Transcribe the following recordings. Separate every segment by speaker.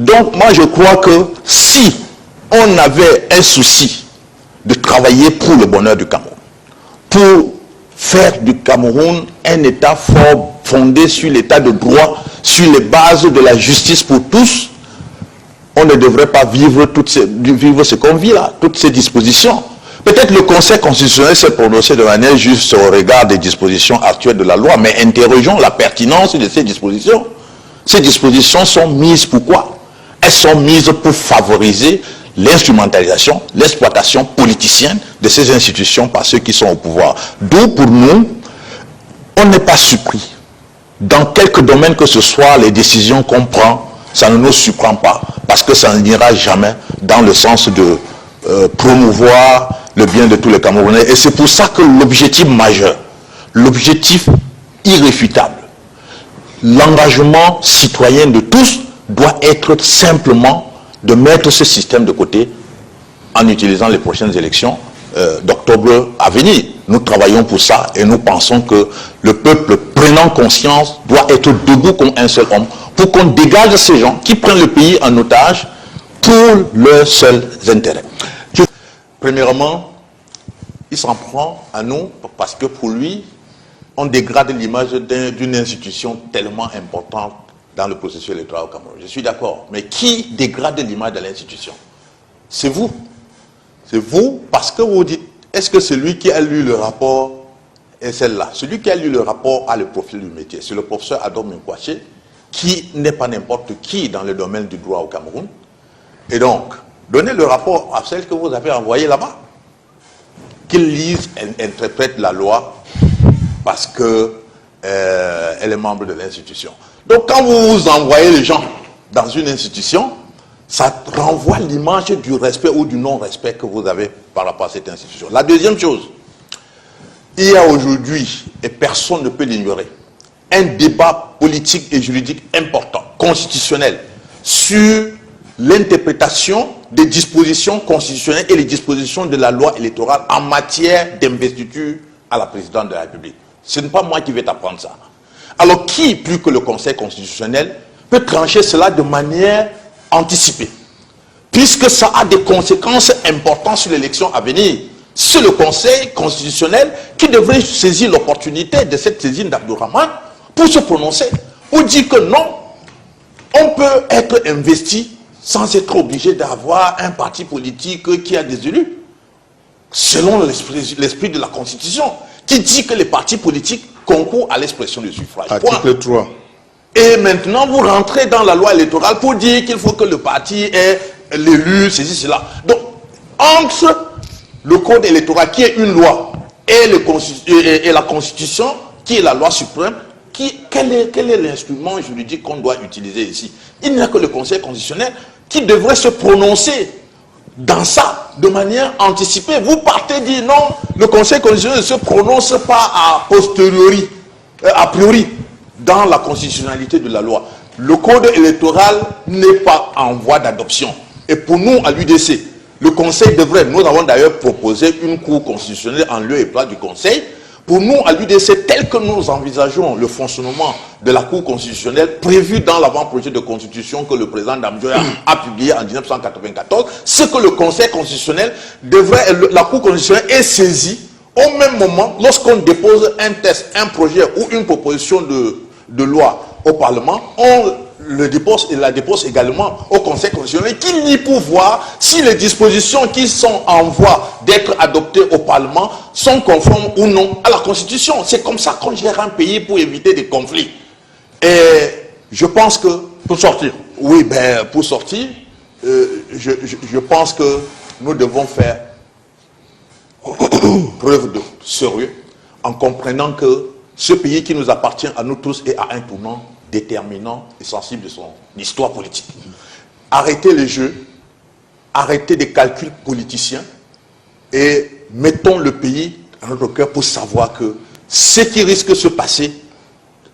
Speaker 1: Donc moi je crois que si on avait un souci de travailler pour le bonheur du Cameroun, pour faire du Cameroun un État fort fondé sur l'état de droit, sur les bases de la justice pour tous, on ne devrait pas vivre ce qu'on vit là, toutes ces dispositions. Peut-être le Conseil constitutionnel s'est prononcé de manière juste au regard des dispositions actuelles de la loi, mais interrogeons la pertinence de ces dispositions. Ces dispositions sont mises pourquoi? Elles sont mises pour favoriser l'instrumentalisation, l'exploitation politicienne de ces institutions par ceux qui sont au pouvoir. D'où pour nous, on n'est pas surpris. Dans quelques domaines que ce soit, les décisions qu'on prend, ça ne nous surprend pas, parce que ça n'ira jamais dans le sens de promouvoir le bien de tous les Camerounais. Et c'est pour ça que l'objectif majeur, l'objectif irréfutable, l'engagement citoyen de tous doit être simplement de mettre ce système de côté en utilisant les prochaines élections d'octobre à venir. Nous travaillons pour ça et nous pensons que le peuple prenant conscience doit être debout comme un seul homme pour qu'on dégage ces gens qui prennent le pays en otage pour leurs seuls intérêts. Premièrement, il s'en prend à nous parce que pour lui, on dégrade l'image d'une institution tellement importante dans le processus électoral au Cameroun. Je suis d'accord, mais qui dégrade l'image de l'institution? C'est vous. C'est vous parce que vous dites, est-ce que celui qui a lu le rapport est celle-là? Celui qui a lu le rapport a le profil du métier. C'est le professeur Adam Mkwaché, qui n'est pas n'importe qui dans le domaine du droit au Cameroun. Et donc, donnez le rapport à celle que vous avez envoyée là-bas. Qu'il lise et interprète la loi parce que elle est membre de l'institution. Donc quand vous envoyez les gens dans une institution, ça renvoie l'image du respect ou du non-respect que vous avez par rapport à cette institution. La deuxième chose, il y a aujourd'hui, et personne ne peut l'ignorer, un débat politique et juridique important, constitutionnel, sur l'interprétation des dispositions constitutionnelles et les dispositions de la loi électorale en matière d'investiture à la présidente de la République. Ce n'est pas moi qui vais t'apprendre ça. Alors qui, plus que le Conseil constitutionnel, peut trancher cela de manière anticipée? Puisque ça a des conséquences importantes sur l'élection à venir. C'est le Conseil constitutionnel qui devrait saisir l'opportunité de cette saisine d'Abdourahmane pour se prononcer, pour dire que non, on peut être investi sans être obligé d'avoir un parti politique qui a des élus, selon l'esprit de la Constitution, qui dit que les partis politiques concourent à l'expression du suffrage.
Speaker 2: Article 3.
Speaker 1: Et maintenant, vous rentrez dans la loi électorale pour dire qu'il faut que le parti ait l'élu, ceci, cela. Donc, entre le code électoral, qui est une loi, et la Constitution, qui est la loi suprême, quel est l'instrument juridique qu'on doit utiliser ici? Il n'y a que le Conseil constitutionnel qui devrait se prononcer dans ça de manière anticipée. Vous partez dire non, le Conseil constitutionnel ne se prononce pas a posteriori, a priori, dans la constitutionnalité de la loi. Le code électoral n'est pas en voie d'adoption. Et pour nous, à l'UDC, le Conseil devrait, nous avons d'ailleurs proposé une cour constitutionnelle en lieu et place du Conseil. Pour nous, à l'UDC, tel que nous envisageons le fonctionnement de la Cour constitutionnelle prévu dans l'avant-projet de constitution que le président Damjoya a publié en 1994, c'est que le Conseil constitutionnel devrait, la Cour constitutionnelle est saisie au même moment lorsqu'on dépose un texte, un projet ou une proposition de loi au Parlement, on le dépose et la dépose également au Conseil constitutionnel qui lit pour voir si les dispositions qui sont en voie d'être adoptées au Parlement sont conformes ou non à la Constitution. C'est comme ça qu'on gère un pays pour éviter des conflits. Et je pense que...
Speaker 2: Pour sortir.
Speaker 1: Oui, ben pour sortir, je pense que nous devons faire preuve de sérieux en comprenant que ce pays qui nous appartient à nous tous est à un tournant déterminant et sensible de son histoire politique. Arrêtez les jeux, arrêtez des calculs politiciens et mettons le pays à notre cœur pour savoir que ce qui risque de se passer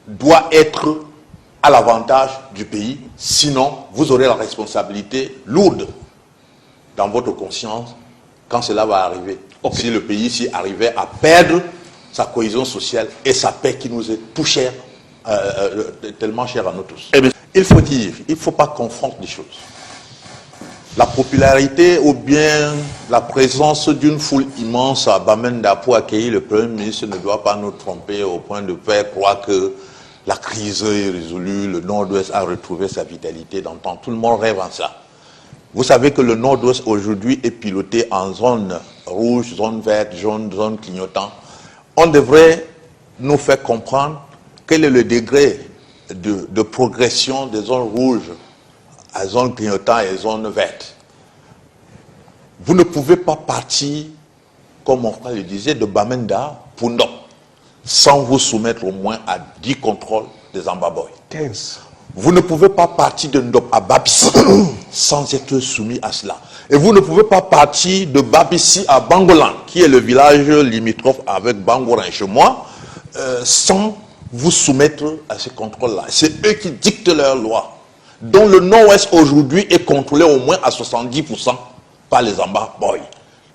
Speaker 1: doit être à l'avantage du pays, sinon vous aurez la responsabilité lourde dans votre conscience quand cela va arriver. Okay. Si le pays s'y arrivait à perdre sa cohésion sociale et sa paix qui nous est tout chère tellement cher à nous tous. Il faut dire, il ne faut pas confondre les choses. La popularité ou bien la présence d'une foule immense à Bamenda pour accueillir le Premier ministre ne doit pas nous tromper au point de faire croire que la crise est résolue, le Nord-Ouest a retrouvé sa vitalité d'antan. Tout le monde rêve en ça. Vous savez que le Nord-Ouest aujourd'hui est piloté en zone rouge, zone verte, jaune, zone clignotant. On devrait nous faire comprendre quel est le degré de progression des zones rouges à zone clignotant et zone verte. Vous ne pouvez pas partir, comme mon frère le disait, de Bamenda pour Ndop, sans vous soumettre au moins à 10 contrôles des Ambaboy.
Speaker 2: 15.
Speaker 1: Vous ne pouvez pas partir de Ndop à Babissi sans être soumis à cela. Et vous ne pouvez pas partir de Babissi à Bangolan, qui est le village limitrophe avec Bangoran chez moi, sans vous soumettre à ces contrôles-là. C'est eux qui dictent leurs lois, dont le Nord-Ouest aujourd'hui est contrôlé au moins à 70% par les Ambaboy.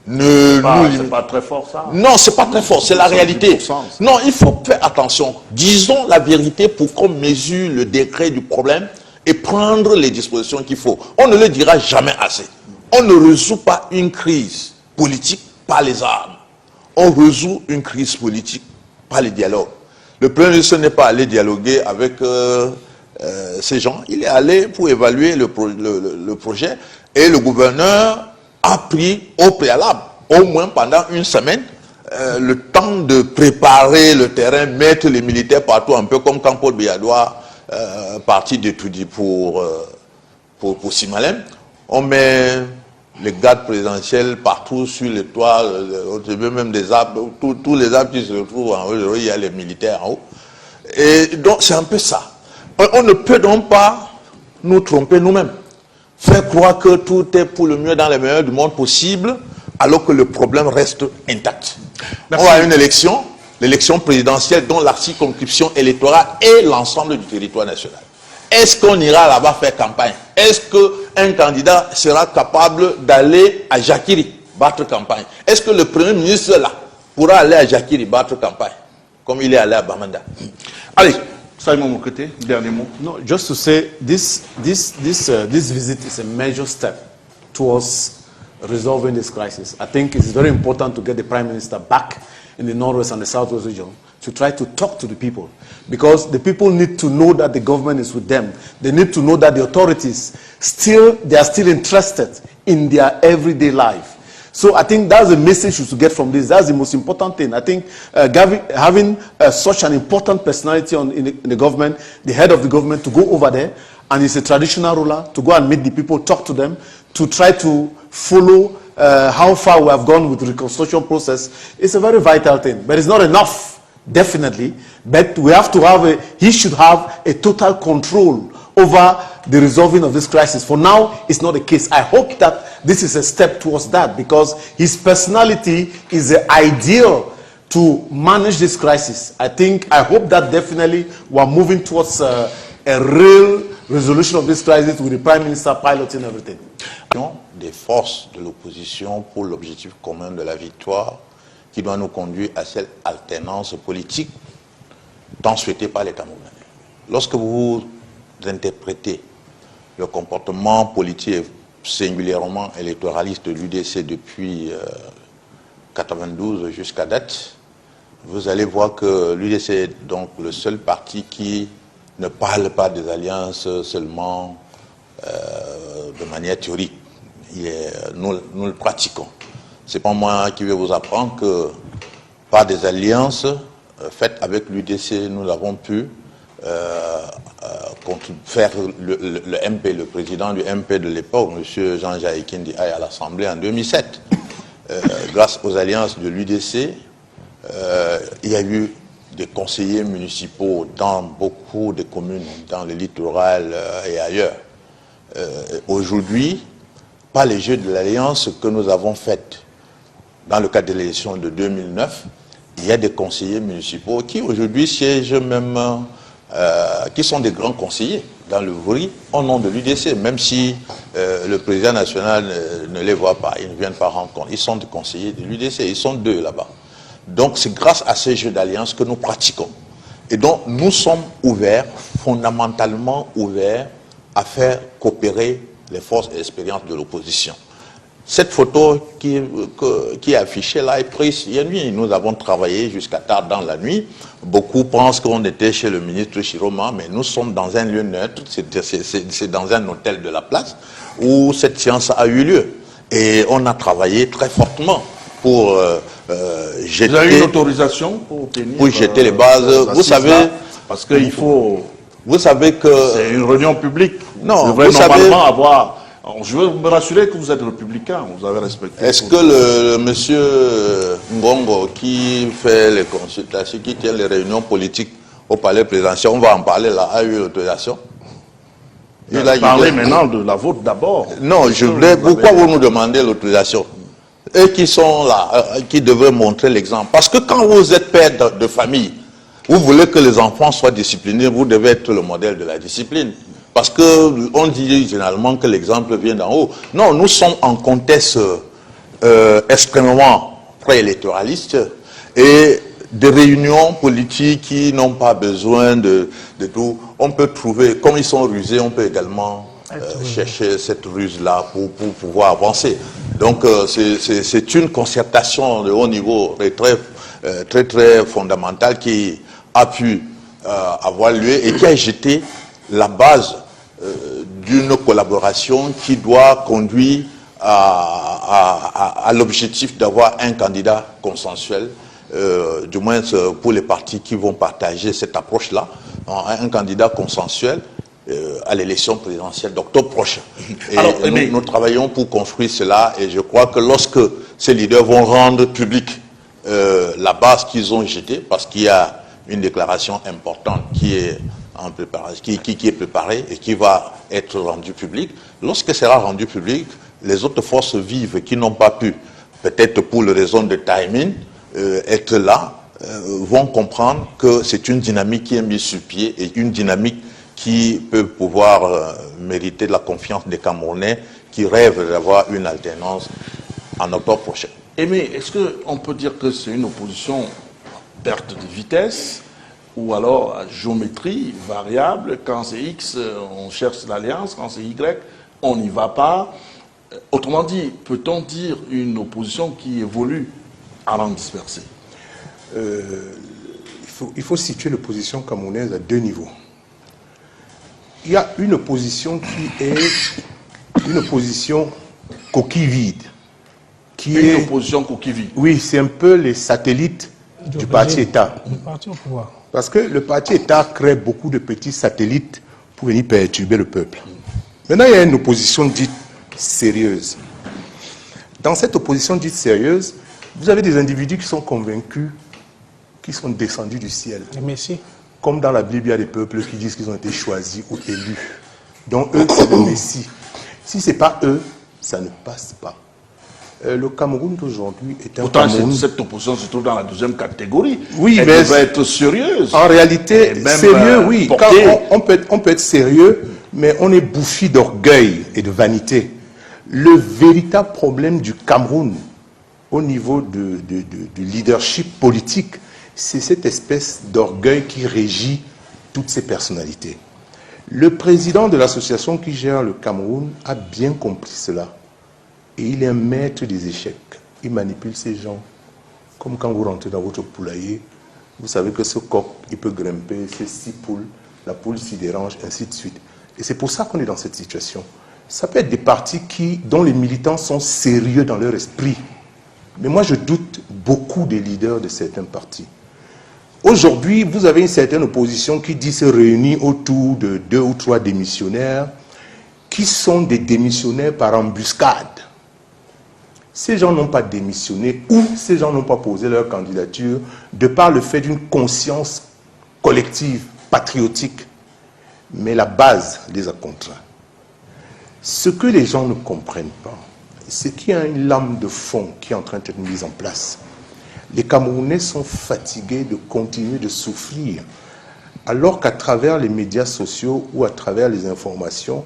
Speaker 2: C'est pas très fort ça.
Speaker 1: Non, c'est pas très fort, c'est la réalité. Non, il faut faire attention. Disons la vérité pour qu'on mesure le degré du problème et prendre les dispositions qu'il faut. On ne le dira jamais assez. On ne résout pas une crise politique par les armes. On résout une crise politique par les dialogues. Le Premier ministre n'est pas allé dialoguer avec ces gens. Il est allé pour évaluer le projet et le gouverneur a pris au préalable, au moins pendant une semaine, le temps de préparer le terrain, mettre les militaires partout, un peu comme quand Paul Biyadoua partit d'étudier pour Simalem. On met les gardes présidentiels partout sur les toits, même des arbres, tous les arbres qui se retrouvent en haut, il y a les militaires en haut. Et donc c'est un peu ça. On ne peut donc pas nous tromper nous-mêmes. Faire croire que tout est pour le mieux dans les meilleurs du monde possible, alors que le problème reste intact. Merci. On a une élection, l'élection présidentielle dont la circonscription électorale est l'ensemble du territoire national. Est-ce qu'on ira là-bas faire campagne? Est-ce qu'un candidat sera capable d'aller à Jakiri battre campagne? Est-ce que le Premier ministre là pourra aller à Jakiri battre campagne, comme il est allé à Bamenda? Allez.
Speaker 2: Simon Mokete, dernier mot.
Speaker 3: No, just to say this visit is a major step towards resolving this crisis. I think it's very important to get the Prime Minister back in the Northwest and the Southwest region to try to talk to the people, because the people need to know that the government is with them. They need to know that the authorities they are still interested in their everyday life. So I think that's the message you should get from this. That's the most important thing. I think having such an important personality in the government, the head of the government, to go over there, and he's a traditional ruler, to go and meet the people, talk to them, to try to follow how far we have gone with the reconstruction process, is a very vital thing. But it's not enough, definitely. But we have to have he should have a total control over the resolving of this crisis. For now, it's not the case. I hope that this is a step towards that, because his personality is ideal to manage this crisis. I hope that definitely we're moving towards a real resolution of this crisis with the Prime Minister piloting everything.
Speaker 1: Des forces de l'opposition pour l'objectif commun de la victoire qui doit nous conduire à cette alternance politique tant souhaitée par les Camerounais. Lorsque vous interprétez le comportement politique et singulièrement électoraliste de l'UDC depuis 1992 jusqu'à date, vous allez voir que l'UDC est donc le seul parti qui ne parle pas des alliances seulement de manière théorique. Nous le pratiquons. C'est pas moi qui vais vous apprendre que par des alliances faites avec l'UDC, nous avons pu faire le MP, le président du MP de l'époque, M. Jean-Jacques Kindi, à l'Assemblée en 2007. Grâce aux alliances de l'UDC, il y a eu des conseillers municipaux dans beaucoup de communes, dans le littoral et ailleurs. Aujourd'hui, par les jeux de l'alliance que nous avons fait dans le cadre de l'élection de 2009, il y a des conseillers municipaux qui aujourd'hui siègent même, qui sont des grands conseillers dans le Vori au nom de l'UDC, même si le président national ne les voit pas, ils ne viennent pas rendre compte. Ils sont des conseillers de l'UDC, ils sont deux là-bas. Donc c'est grâce à ces jeux d'alliance que nous pratiquons. Et donc, nous sommes ouverts, fondamentalement ouverts, à faire coopérer les forces et expériences de l'opposition. Cette photo qui est affichée là est prise hier nuit. Nous avons travaillé jusqu'à tard dans la nuit. Beaucoup pensent qu'on était chez le ministre Chiroma, mais nous sommes dans un lieu neutre, c'est dans un hôtel de la place où cette séance a eu lieu. Et on a travaillé très fortement pour jeter...
Speaker 2: Vous avez une autorisation pour tenir...
Speaker 1: Pour jeter les bases. Vous savez...
Speaker 2: Parce qu'il faut...
Speaker 1: Vous savez que...
Speaker 2: C'est une réunion publique.
Speaker 1: Non,
Speaker 2: vous devez normalement avoir... Je veux me rassurer que vous êtes républicain, vous avez respecté...
Speaker 1: Est-ce que le monsieur Ngongo qui fait les consultations, qui tient les réunions politiques au palais présidentiel, on va en parler là, a eu l'autorisation?
Speaker 2: Parlez maintenant de la vôtre d'abord.
Speaker 1: Non, je voulais... Pourquoi vous nous demandez l'autorisation? Eux qui sont là, qui devraient montrer l'exemple. Parce que quand vous êtes père de famille, vous voulez que les enfants soient disciplinés, vous devez être le modèle de la discipline. Parce qu'on dit généralement que l'exemple vient d'en haut. Non, nous sommes en contexte extrêmement préélectoraliste et des réunions politiques qui n'ont pas besoin de tout. On peut trouver, comme ils sont rusés, on peut également chercher cette ruse-là pour pouvoir avancer. Donc c'est une concertation de haut niveau très fondamentale qui a pu avoir lieu et qui a jeté la base d'une collaboration qui doit conduire à l'objectif d'avoir un candidat consensuel, du moins pour les partis qui vont partager cette approche-là, un candidat consensuel à l'élection présidentielle d'octobre prochain. Et alors, nous travaillons pour construire cela et je crois que lorsque ces leaders vont rendre public la base qu'ils ont jetée, parce qu'il y a une déclaration importante qui est en préparation, qui est préparée et qui va être rendue publique, lorsque sera rendue publique, les autres forces vives qui n'ont pas pu, peut-être pour les raisons de timing, être là, vont comprendre que c'est une dynamique qui est mise sur pied et une dynamique qui peut pouvoir mériter de la confiance des Camerounais qui rêvent d'avoir une alternance en octobre prochain.
Speaker 2: Mais est-ce qu'on peut dire que c'est une opposition perte de vitesse ou alors à géométrie variable? Quand c'est X, on cherche l'alliance, quand c'est Y, on n'y va pas. Autrement dit, peut-on dire une opposition qui évolue à rang dispersé?
Speaker 4: Il faut situer l'opposition camerounaise à deux niveaux. Il y a une opposition qui est une opposition coquille vide.
Speaker 2: Une opposition coquille vide.
Speaker 4: Oui, c'est un peu les satellites du parti-État.
Speaker 5: Le parti au pouvoir.
Speaker 4: Parce que le parti-État crée beaucoup de petits satellites pour venir perturber le peuple. Maintenant, il y a une opposition dite sérieuse. Dans cette opposition dite sérieuse, vous avez des individus qui sont convaincus qui sont descendus du ciel.
Speaker 5: Les messieurs.
Speaker 4: Comme dans la Bible, il y a des peuples qui disent qu'ils ont été choisis ou élus. Donc eux, c'est le Messie. Si ce n'est pas eux, ça ne passe pas. Le Cameroun d'aujourd'hui est un Cameroun...
Speaker 2: cette opposition se trouve dans la deuxième catégorie.
Speaker 4: Oui,
Speaker 2: elle
Speaker 4: mais...
Speaker 2: devrait être sérieuse.
Speaker 4: En réalité,
Speaker 2: même,
Speaker 4: sérieux, oui.
Speaker 2: Quand
Speaker 4: on peut être sérieux, mais on est bouffi d'orgueil et de vanité. Le véritable problème du Cameroun, au niveau du leadership politique, c'est cette espèce d'orgueil qui régit toutes ces personnalités. Le président de l'association qui gère le Cameroun a bien compris cela. Et il est un maître des échecs. Il manipule ces gens. Comme quand vous rentrez dans votre poulailler, vous savez que ce coq, il peut grimper, c'est 6 poules, la poule s'y dérange, ainsi de suite. Et c'est pour ça qu'on est dans cette situation. Ça peut être des partis dont les militants sont sérieux dans leur esprit. Mais moi, je doute beaucoup des leaders de certains partis. Aujourd'hui, vous avez une certaine opposition qui dit se réunir autour de 2 ou 3 démissionnaires qui sont des démissionnaires par embuscade. Ces gens n'ont pas démissionné ou ces gens n'ont pas posé leur candidature de par le fait d'une conscience collective, patriotique. Mais la base les a contraints. Ce que les gens ne comprennent pas, c'est qu'il y a une lame de fond qui est en train d'être mise en place. Les Camerounais sont fatigués de continuer de souffrir, alors qu'à travers les médias sociaux ou à travers les informations,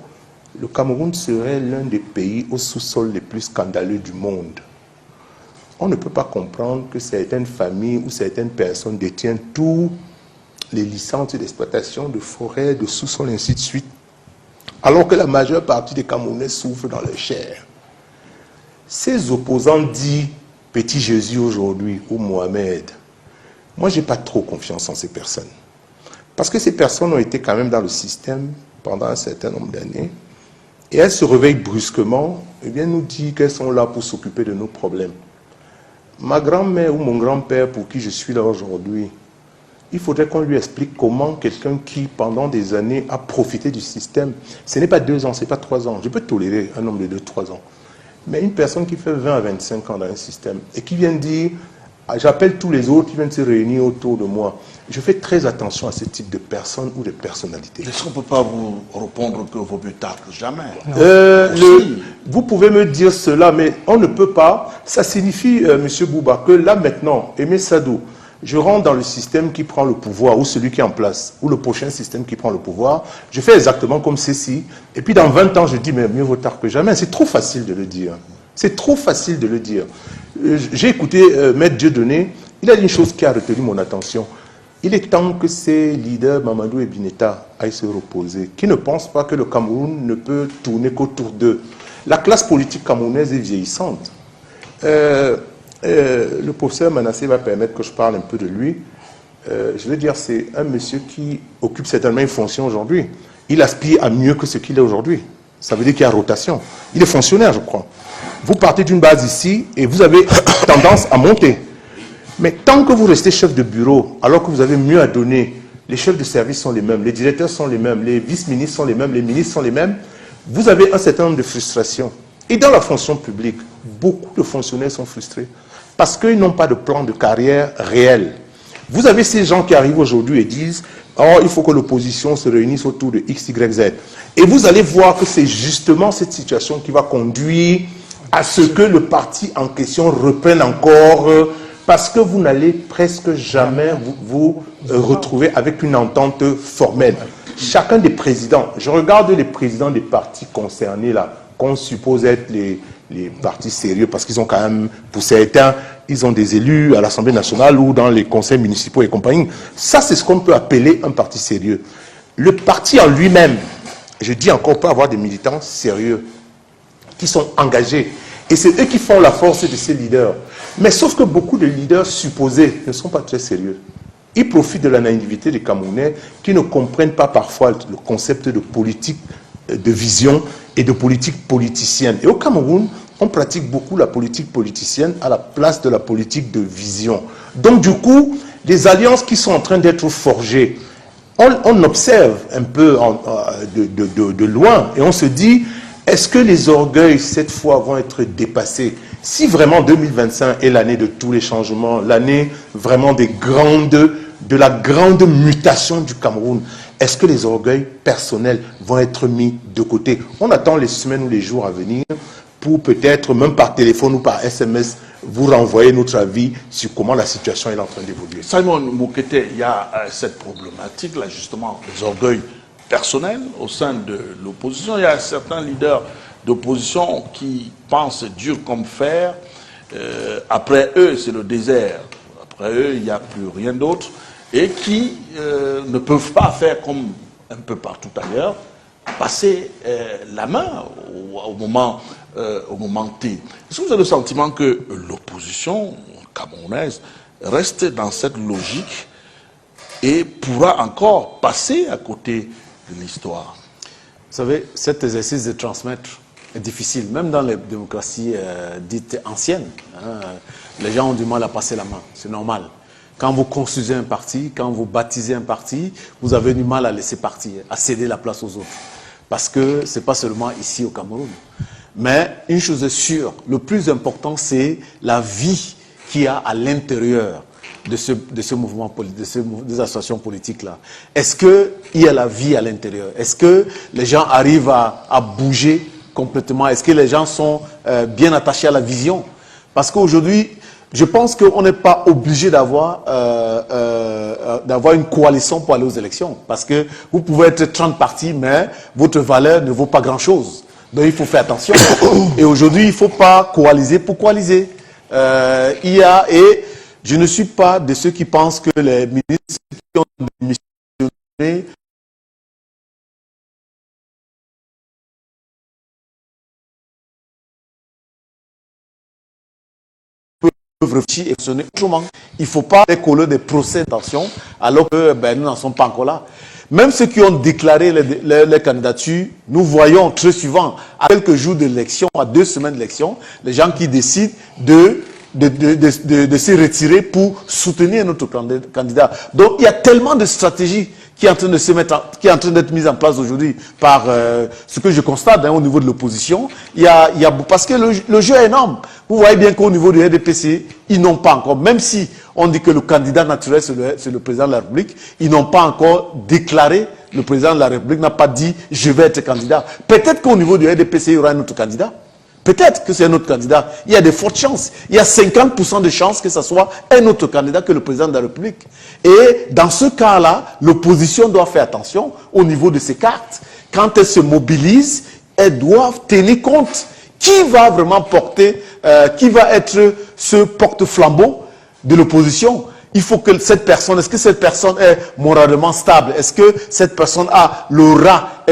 Speaker 4: le Cameroun serait l'un des pays au sous-sol les plus scandaleux du monde. On ne peut pas comprendre que certaines familles ou certaines personnes détiennent tous les licences d'exploitation de forêts, de sous-sol, ainsi de suite, alors que la majeure partie des Camerounais souffrent dans leur chair. Ces opposants dits Petit Jésus aujourd'hui ou Mohamed, moi je n'ai pas trop confiance en ces personnes. Parce que ces personnes ont été quand même dans le système pendant un certain nombre d'années et elles se réveillent brusquement et bien nous disent qu'elles sont là pour s'occuper de nos problèmes. Ma grand-mère ou mon grand-père pour qui je suis là aujourd'hui, il faudrait qu'on lui explique comment quelqu'un qui pendant des années a profité du système, ce n'est pas 2 ans, ce n'est pas 3 ans, je peux tolérer un nombre de 2-3 ans. Mais une personne qui fait 20 à 25 ans dans un système et qui vient dire, j'appelle tous les autres qui viennent se réunir autour de moi. Je fais très attention à ce type de personnes ou de personnalités.
Speaker 2: Est-ce qu'on ne peut pas vous répondre que vaut mieux tard que jamais?
Speaker 4: Vous pouvez me dire cela, mais on ne peut pas. Ça signifie, M. Bouba, que là maintenant, Aimé Sadou, je rentre dans le système qui prend le pouvoir, ou celui qui est en place, ou le prochain système qui prend le pouvoir, je fais exactement comme ceci, et puis dans 20 ans, je dis, mais mieux vaut tard que jamais. C'est trop facile de le dire. C'est trop facile de le dire. J'ai écouté Maître Dieudonné, il a dit une chose qui a retenu mon attention. Il est temps que ces leaders, Mamadou et Bineta, aillent se reposer, qui ne pensent pas que le Cameroun ne peut tourner qu'autour d'eux. La classe politique camerounaise est vieillissante. Le professeur Manassé va permettre que je parle un peu de lui. Je veux dire, c'est un monsieur qui occupe certainement une fonction aujourd'hui. Il aspire à mieux que ce qu'il est aujourd'hui. Ça veut dire qu'il y a rotation. Il est fonctionnaire, je crois. Vous partez d'une base ici et vous avez tendance à monter. Mais tant que vous restez chef de bureau, alors que vous avez mieux à donner, les chefs de service sont les mêmes, les directeurs sont les mêmes, les vice-ministres sont les mêmes, les ministres sont les mêmes, vous avez un certain nombre de frustrations. Et dans la fonction publique, beaucoup de fonctionnaires sont frustrés parce qu'ils n'ont pas de plan de carrière réel. Vous avez ces gens qui arrivent aujourd'hui et disent « Oh, il faut que l'opposition se réunisse autour de X, Y, Z ». Et vous allez voir que c'est justement cette situation qui va conduire à ce que le parti en question reprenne encore, parce que vous n'allez presque jamais vous retrouver avec une entente formelle. Chacun des présidents, je regarde les présidents des partis concernés là, qu'on suppose être les partis sérieux, parce qu'ils ont quand même, pour certains, ils ont des élus à l'Assemblée nationale ou dans les conseils municipaux et compagnie. Ça, c'est ce qu'on peut appeler un parti sérieux. Le parti en lui-même, je dis encore, peut avoir des militants sérieux, qui sont engagés. Et c'est eux qui font la force de ces leaders. Mais sauf que beaucoup de leaders supposés ne sont pas très sérieux. Ils profitent de la naïveté des Camerounais qui ne comprennent pas parfois le concept de politique, de vision et de politique politicienne. Et au Cameroun, on pratique beaucoup la politique politicienne à la place de la politique de vision. Donc du coup, les alliances qui sont en train d'être forgées, on observe un peu de loin et on se dit, est-ce que les orgueils cette fois vont être dépassés? Si vraiment 2025 est l'année de tous les changements, l'année vraiment de la grande mutation du Cameroun, est-ce que les orgueils personnels vont être mis de côté? On attend les semaines ou les jours à venir pour peut-être, même par téléphone ou par SMS, vous renvoyer notre avis sur comment la situation est en train d'évoluer.
Speaker 2: Simon Moukete, il y a cette problématique-là, justement, des orgueils personnels au sein de l'opposition. Il y a certains leaders d'opposition qui pensent dur comme fer. Après eux, c'est le désert. Après eux, il n'y a plus rien d'autre. Et qui ne peuvent pas faire comme un peu partout ailleurs, passer la main au moment T. Est-ce que vous avez le sentiment que l'opposition camerounaise reste dans cette logique et pourra encore passer à côté de l'histoire?
Speaker 3: Vous savez, cet exercice de transmettre est difficile, même dans les démocraties dites anciennes. Hein, les gens ont du mal à passer la main, c'est normal. Quand vous construisez un parti, quand vous baptisez un parti, vous avez du mal à laisser partir, à céder la place aux autres. Parce que ce n'est pas seulement ici au Cameroun. Mais une chose est sûre, le plus important, c'est la vie qu'il y a à l'intérieur de ce mouvement politique, des associations politiques-là. Est-ce qu'il y a la vie à l'intérieur? Est-ce que les gens arrivent à bouger complètement? Est-ce que les gens sont bien attachés à la vision? Parce qu'aujourd'hui, je pense qu'on n'est pas obligé d'avoir une coalition pour aller aux élections. Parce que vous pouvez être 30 partis, mais votre valeur ne vaut pas grand-chose. Donc il faut faire attention. Et aujourd'hui, il ne faut pas coaliser pour coaliser. Et je ne suis pas de ceux qui pensent que les ministres qui ont des missions réfléchir et fonctionner autrement. Il ne faut pas coller des procès d'intention alors que nous n'en sommes pas encore là. Même ceux qui ont déclaré les candidatures, nous voyons très souvent, à quelques jours de l'élection, à 2 semaines d'élection, les gens qui décident de se retirer pour soutenir notre candidat. Donc il y a tellement de stratégies qui est en train de se mettre, qui est en train d'être mise en place aujourd'hui par ce que je constate au niveau de l'opposition. Parce que le jeu est énorme. Vous voyez bien qu'au niveau du RDPC, ils n'ont pas encore, même si on dit que le candidat naturel c'est le président de la République, ils n'ont pas encore déclaré, le président de la République n'a pas dit je vais être candidat. Peut-être qu'au niveau du RDPC, il y aura un autre candidat. Peut-être que c'est un autre candidat. Il y a de fortes chances. Il y a 50% de chances que ce soit un autre candidat que le président de la République. Et dans ce cas-là, l'opposition doit faire attention au niveau de ses cartes. Quand elles se mobilisent, elles doivent tenir compte qui va vraiment porter, qui va être ce porte-flambeau de l'opposition. Il faut que cette personne, est-ce que cette personne est moralement stable? Est-ce que cette personne a l'aura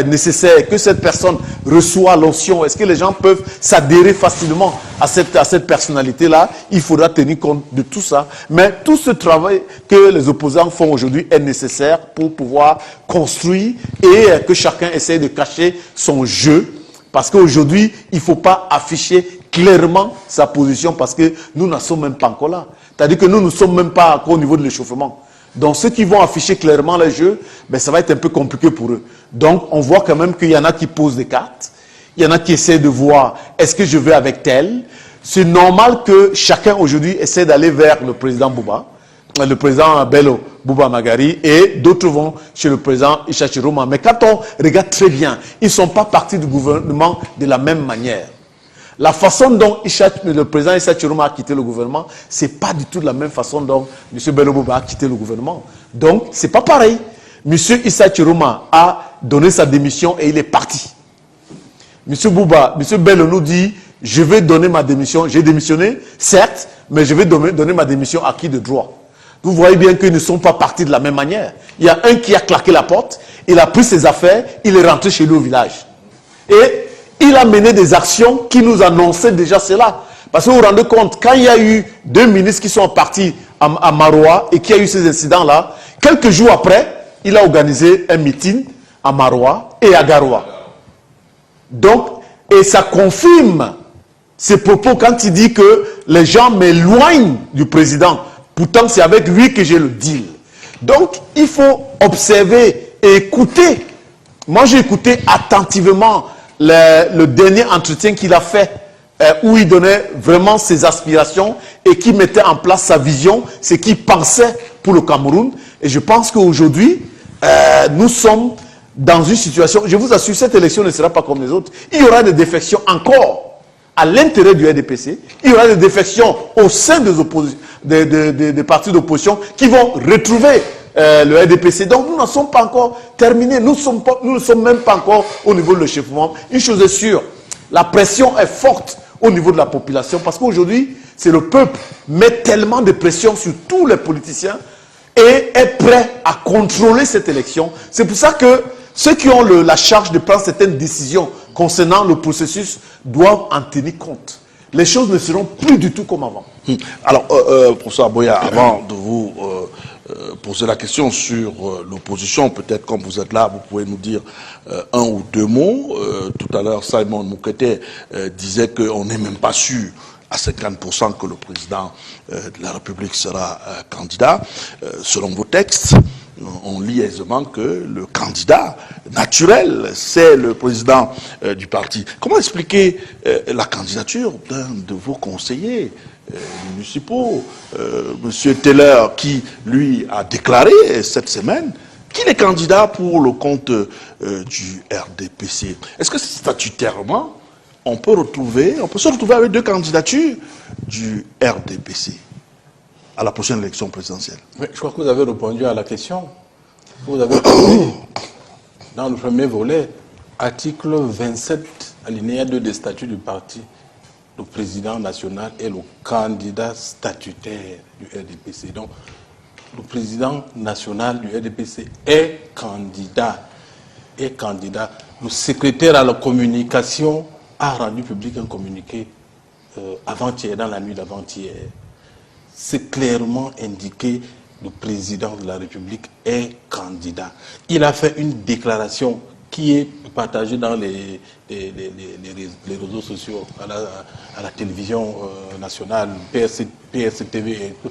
Speaker 3: nécessaire? Que cette personne reçoit l'onction? Est-ce que les gens peuvent s'adhérer facilement à cette personnalité-là? Il faudra tenir compte de tout ça. Mais tout ce travail que les opposants font aujourd'hui est nécessaire pour pouvoir construire et que chacun essaie de cacher son jeu. Parce qu'aujourd'hui, il ne faut pas afficher clairement sa position parce que nous n'en sommes même pas encore là. C'est-à-dire que nous ne sommes même pas encore au niveau de l'échauffement. Donc ceux qui vont afficher clairement les jeux, ça va être un peu compliqué pour eux. Donc on voit quand même qu'il y en a qui posent des cartes. Il y en a qui essaient de voir, est-ce que je vais avec tel? C'est normal que chacun aujourd'hui essaie d'aller vers le président Bouba, le président Bello Bouba Magari, et d'autres vont chez le président Issa Chiroma. Mais quand on regarde très bien, ils ne sont pas partis du gouvernement de la même manière. La façon dont le président Issa Chiroma a quitté le gouvernement, ce n'est pas du tout de la même façon dont M. Bello Bouba a quitté le gouvernement. Donc, ce n'est pas pareil. M. Issa Chiroma a donné sa démission et il est parti. M. Bello nous dit, je vais donner ma démission. J'ai démissionné, certes, mais je vais donner ma démission à qui de droit? Vous voyez bien qu'ils ne sont pas partis de la même manière. Il y a un qui a claqué la porte, il a pris ses affaires, il est rentré chez lui au village. Et il a mené des actions qui nous annonçaient déjà cela. Parce que vous vous rendez compte, quand il y a eu 2 ministres qui sont partis à Maroua et qu'il y a eu ces incidents-là, quelques jours après, il a organisé un meeting à Maroua et à Garoua. Donc, et ça confirme ses propos quand il dit que les gens m'éloignent du président. Pourtant, c'est avec lui que j'ai le deal. Donc, il faut observer et écouter. Moi, j'ai écouté attentivement le dernier entretien qu'il a fait, où il donnait vraiment ses aspirations et qui mettait en place sa vision, ce qu'il pensait pour le Cameroun. Et je pense qu'aujourd'hui, nous sommes dans une situation, je vous assure, cette élection ne sera pas comme les autres. Il y aura des défections encore à l'intérieur du RDPC, il y aura des défections au sein des partis d'opposition qui vont retrouver le RDPC. Donc nous n'en sommes pas encore terminés, nous ne sommes même pas encore au niveau de l'échauffement. Une chose est sûre, la pression est forte au niveau de la population parce qu'aujourd'hui, c'est le peuple met tellement de pression sur tous les politiciens et est prêt à contrôler cette élection. C'est pour ça que ceux qui ont la charge de prendre certaines décisions concernant le processus doivent en tenir compte. Les choses ne seront plus du tout comme avant.
Speaker 2: Alors, professeur Aboya, avant de vous poser la question sur l'opposition, peut-être comme vous êtes là, vous pouvez nous dire 1 ou 2 mots. Tout à l'heure, Simon Moukete disait qu'on n'est même pas sûr à 50% que le président de la République sera candidat. Selon vos textes, on lit aisément que le candidat naturel, c'est le président du parti. Comment expliquer la candidature d'un de vos conseillers municipaux, M. Taylor, qui, lui, a déclaré cette semaine qu'il est candidat pour le compte du RDPC? Est-ce que statutairement, on peut se retrouver avec 2 candidatures du RDPC à la prochaine élection présidentielle?
Speaker 5: Mais je crois que vous avez répondu à la question. Vous avez parlé dans le premier volet, article 27, alinéa 2 des statuts du parti. Le président national est le candidat statutaire du RDPC. Donc, le président national du RDPC est candidat. Le secrétaire à la communication a rendu public un communiqué avant-hier, dans la nuit d'avant-hier. C'est clairement indiqué, le président de la République est candidat. Il a fait une déclaration qui est partagée dans les réseaux sociaux, à la télévision nationale, PRC-TV et tout.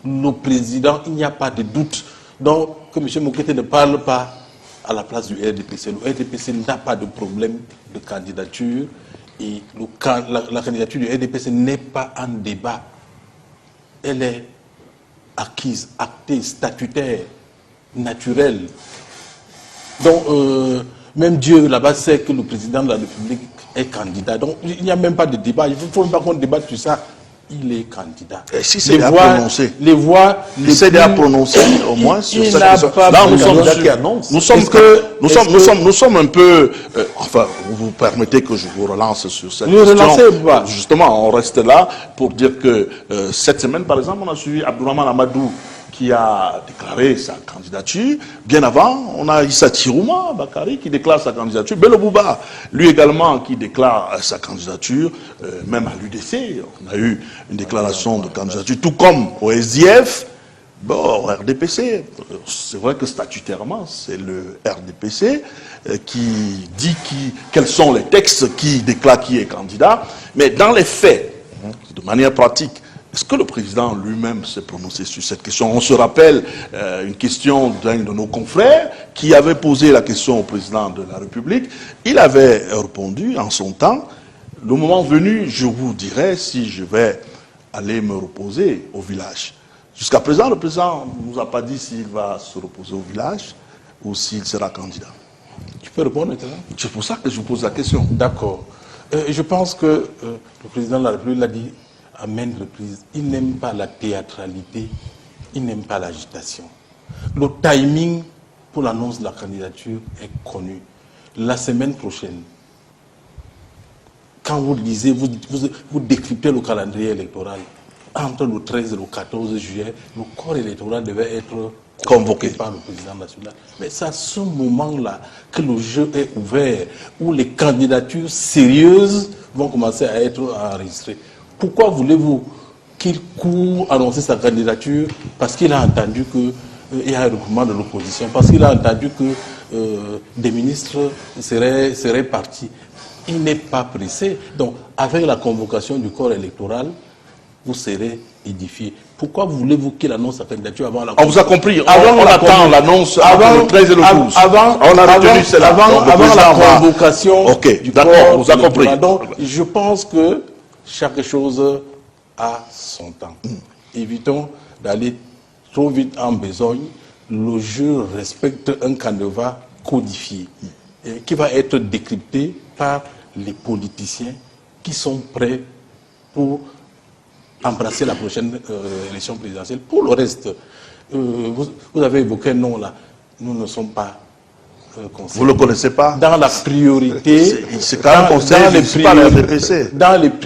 Speaker 5: Le président, il n'y a pas de doute. Donc, que M. Moukete ne parle pas à la place du RDPC. Le RDPC n'a pas de problème de candidature et la candidature du RDPC n'est pas en débat. Elle est acquise, actée, statutaire, naturelle. Donc, même Dieu là-bas sait que le président de la République est candidat. Donc, il n'y a même pas de débat. Il ne faut même pas qu'on débatte sur ça. Il est candidat.
Speaker 2: Et si c'est à prononcer,
Speaker 5: les voix,
Speaker 2: si c'est à prononcer au moins sur cette question. Là, nous sommes un peu. Enfin, vous permettez que je vous relance sur cette question. Justement, on reste là pour dire que cette semaine, par exemple, on a suivi Abdourahmane Amadou qui a déclaré sa candidature. Bien avant, on a Issa Tirouma Bakari qui déclare sa candidature. Bello Bouba, lui également, qui déclare sa candidature. Même à l'UDC, on a eu une déclaration de candidature, tout comme au SDF, bon, au RDPC. C'est vrai que statutairement, c'est le RDPC qui dit quels sont les textes qui déclarent qui est candidat. Mais dans les faits, de manière pratique, est-ce que le président lui-même s'est prononcé sur cette question? On se rappelle une question d'un de nos confrères qui avait posé la question au président de la République. Il avait répondu en son temps, le moment venu, je vous dirai si je vais aller me reposer au village. Jusqu'à présent, le président ne nous a pas dit s'il va se reposer au village ou s'il sera candidat.
Speaker 5: Tu peux répondre maintenant?
Speaker 2: C'est pour ça que je vous pose la question.
Speaker 5: D'accord. Je pense que le président de la République l'a dit à maintes reprises, il n'aime pas la théâtralité, il n'aime pas l'agitation. Le timing pour l'annonce de la candidature est connu. La semaine prochaine, quand vous lisez, vous décryptez le calendrier électoral, entre le 13 et le 14 juillet, le corps électoral devait être convoqué par le président national. Mais c'est à ce moment-là que le jeu est ouvert, où les candidatures sérieuses vont commencer à être enregistrées. Pourquoi voulez-vous qu'il court annoncer sa candidature? Parce qu'il a entendu qu'il y a un regroupement de l'opposition, parce qu'il a entendu que des ministres seraient partis. Il n'est pas pressé. Donc, avec la convocation du corps électoral, vous serez édifié. Pourquoi voulez-vous qu'il annonce sa candidature avant la
Speaker 2: On vous a compris. On attend l'annonce avant le 13 et le 12. On a retenu cela.
Speaker 5: Avant la convocation du corps
Speaker 2: on vous a compris.
Speaker 5: Donc, je pense que chaque chose a son temps. Évitons d'aller trop vite en besogne. Le jeu respecte un canevas codifié qui va être décrypté par les politiciens qui sont prêts pour embrasser la prochaine élection présidentielle. Pour le reste, vous avez évoqué un nom là. Nous ne sommes pas conseillers.
Speaker 2: Vous ne le connaissez pas?
Speaker 5: Dans la priorité.
Speaker 2: C'est quand même conseiller, dans les priorités.